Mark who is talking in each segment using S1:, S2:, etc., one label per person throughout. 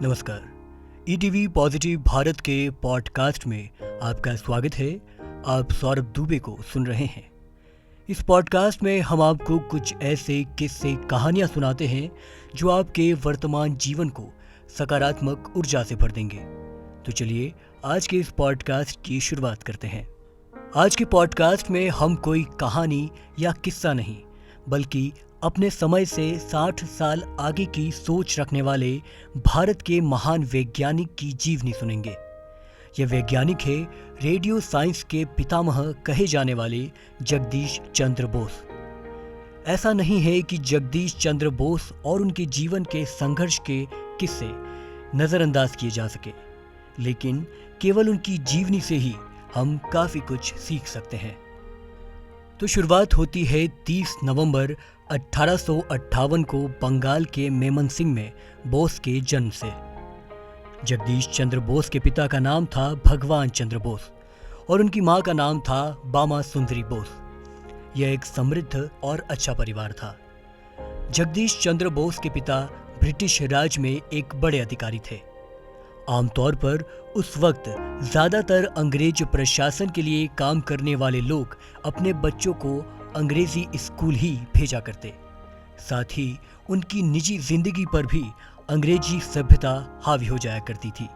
S1: नमस्कार। ETV positive Bharat के podcast में आपका स्वागत है। आप सौरभ दुबे को सुन रहे हैं। इस पॉडकास्ट में हम आपको कुछ ऐसे किस्से कहानियां सुनाते हैं जो आपके वर्तमान जीवन को सकारात्मक ऊर्जा से भर देंगे। तो चलिए आज के इस पॉडकास्ट की शुरुआत करते हैं। आज के पॉडकास्ट में हम कोई कहानी या किस्सा नहीं बल्कि अपने समय से 60 साल आगे की सोच रखने वाले भारत के महान वैज्ञानिक की जीवनी सुनेंगे। यह वैज्ञानिक है रेडियो साइंस के पितामह कहे जाने वाले जगदीश चंद्र बोस। ऐसा नहीं है कि जगदीश चंद्र बोस और उनके जीवन के संघर्ष के किस्से नजरअंदाज किए जा सके, लेकिन केवल उनकी जीवनी से ही हम काफी कुछ सीख सकते हैं। तो शुरुआत होती है 30 नवंबर 1858 को बंगाल के मेमनसिंह में बोस के जन्म से। जगदीश चंद्र बोस के पिता का नाम था भगवान चंद्र बोस और उनकी मां का नाम था बामा सुंदरी बोस। यह एक समृद्ध और अच्छा परिवार था। जगदीश चंद्र बोस के पिता ब्रिटिश राज में एक बड़े अधिकारी थे। आमतौर पर उस वक्त ज्यादातर अंग्रेज प्रशासन के लिए काम करने वाले लोग अपने बच्चों को अंग्रेजी स्कूल ही भेजा करते। साथ ही उनकी निजी जिंदगी पर भी अंग्रेजी सभ्यता हावी हो जाया करती थी।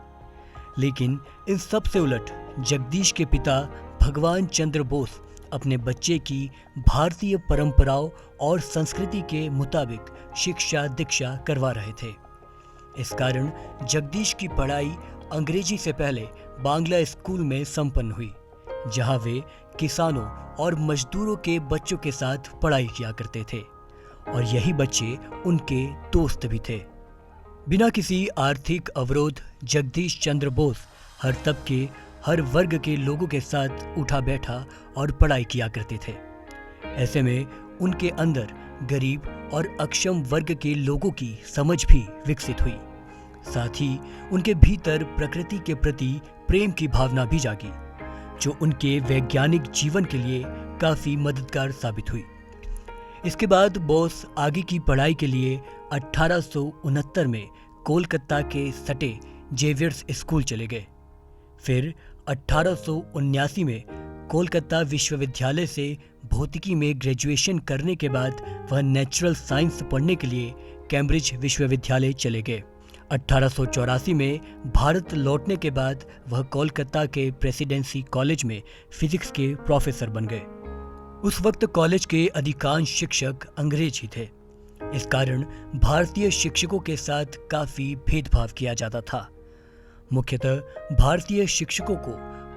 S1: लेकिन इन सब से उलट जगदीश के पिता भगवान चंद्र बोस अपने बच्चे की भारतीय परंपराओं और संस्कृति के मुताबिक शिक्षा दीक्षा करवा रहे थे। इस कारण जगदीश की पढ़ाई अंग्रेजी से पहले बांग्ला स्कूल में संपन्न हुई, जहां वे किसानों और मजदूरों के बच्चों के साथ पढ़ाई किया करते थे और यही बच्चे उनके दोस्त भी थे। बिना किसी आर्थिक अवरोध जगदीश चंद्र बोस हर तबके हर वर्ग के लोगों के साथ उठा बैठा और पढ़ाई किया करते थे। ऐसे में उनके अंदर गरीब और अक्षम वर्ग के लोगों की समझ भी विकसित हुई। साथ ही उनके भीतर प्रकृति के प्रति प्रेम की भावना भी जागी, जो उनके वैज्ञानिक जीवन के लिए काफी मददगार साबित हुई। इसके बाद बोस आगे की पढ़ाई के लिए 1869 में कोलकाता के सटे जेवियर्स स्कूल चले गए। फिर 1879 में कोलकाता विश्वविद्यालय से भौतिकी में ग्रेजुएशन करने के बाद वह नेचुरल साइंस पढ़ने के लिए कैम्ब्रिज विश्वविद्यालय चले गए। 1884 में भारत लौटने के बाद वह कोलकाता के प्रेसिडेंसी कॉलेज में फिजिक्स के प्रोफेसर बन गए। उस वक्त कॉलेज के अधिकांश शिक्षक अंग्रेज ही थे। इस कारण भारतीय शिक्षकों के साथ काफी भेदभाव किया जाता था। मुख्यतः भारतीय शिक्षकों को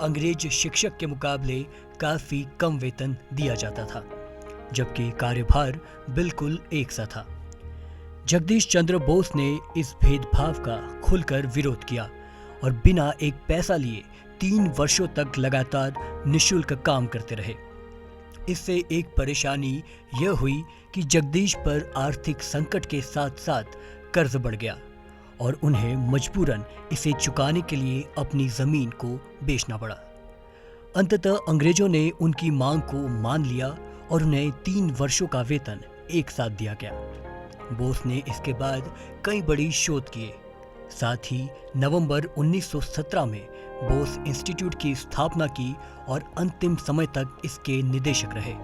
S1: अंग्रेज शिक्षक के मुकाबले काफी कम वेतन दिया जाता था, जबकि कार्यभार बिल्कुल एक सा था। जगदीश चंद्र बोस ने इस भेदभाव का खुलकर विरोध किया और बिना एक पैसा लिए 3 वर्षों तक लगातार निःशुल्क काम करते रहे। इससे एक परेशानी यह हुई कि जगदीश पर आर्थिक संकट के साथ साथ कर्ज बढ़ गया और उन्हें मजबूरन इसे चुकाने के लिए अपनी जमीन को बेचना पड़ा। अंततः अंग्रेजों ने उनकी मांग को मान लिया और उन्हें 3 वर्षों का वेतन एक साथ दिया गया। बोस ने इसके बाद कई बड़ी शोध किए। साथ ही नवंबर 1917 में बोस इंस्टीट्यूट की स्थापना की और अंतिम समय तक इसके निदेशक रहे।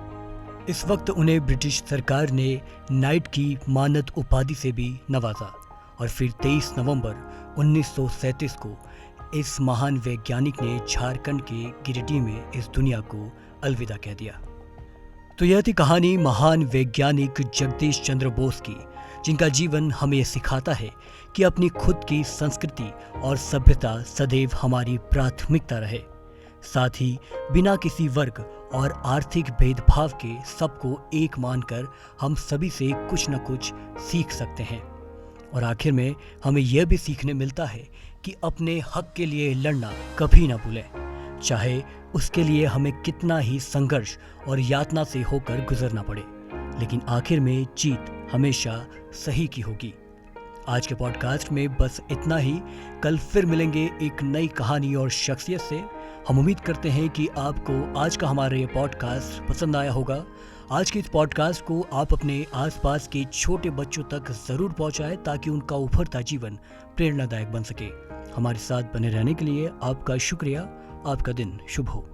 S1: इस वक्त उन्हें ब्रिटिश सरकार ने नाइट की मानद उपाधि से भी नवाजा और फिर 23 नवंबर 1937 को इस महान वैज्ञानिक ने झारखंड के गिरिडीह में इस दुनिया को अलविदा कह दिया। तो यह थी कहानी महान वैज्ञानिक जगदीश चंद्र बोस की, जिनका जीवन हमें सिखाता है कि अपनी खुद की संस्कृति और सभ्यता सदैव हमारी प्राथमिकता रहे। साथ ही बिना किसी वर्ग और आर्थिक भेदभाव के सबको एक मानकर हम सभी से कुछ न कुछ सीख सकते हैं। और आखिर में हमें यह भी सीखने मिलता है कि अपने हक के लिए लड़ना कभी ना भूलें, चाहे उसके लिए हमें कितना ही संघर्ष और यातना से होकर गुजरना पड़े, लेकिन आखिर में जीत हमेशा सही की होगी। आज के पॉडकास्ट में बस इतना ही। कल फिर मिलेंगे एक नई कहानी और शख्सियत से। हम उम्मीद करते हैं कि आपको आज का हमारा ये पॉडकास्ट पसंद आया होगा। आज के इस पॉडकास्ट को आप अपने आसपास के छोटे बच्चों तक ज़रूर पहुंचाएं ताकि उनका उभरता जीवन प्रेरणादायक बन सके। हमारे साथ बने रहने के लिए आपका शुक्रिया। आपका दिन शुभ हो।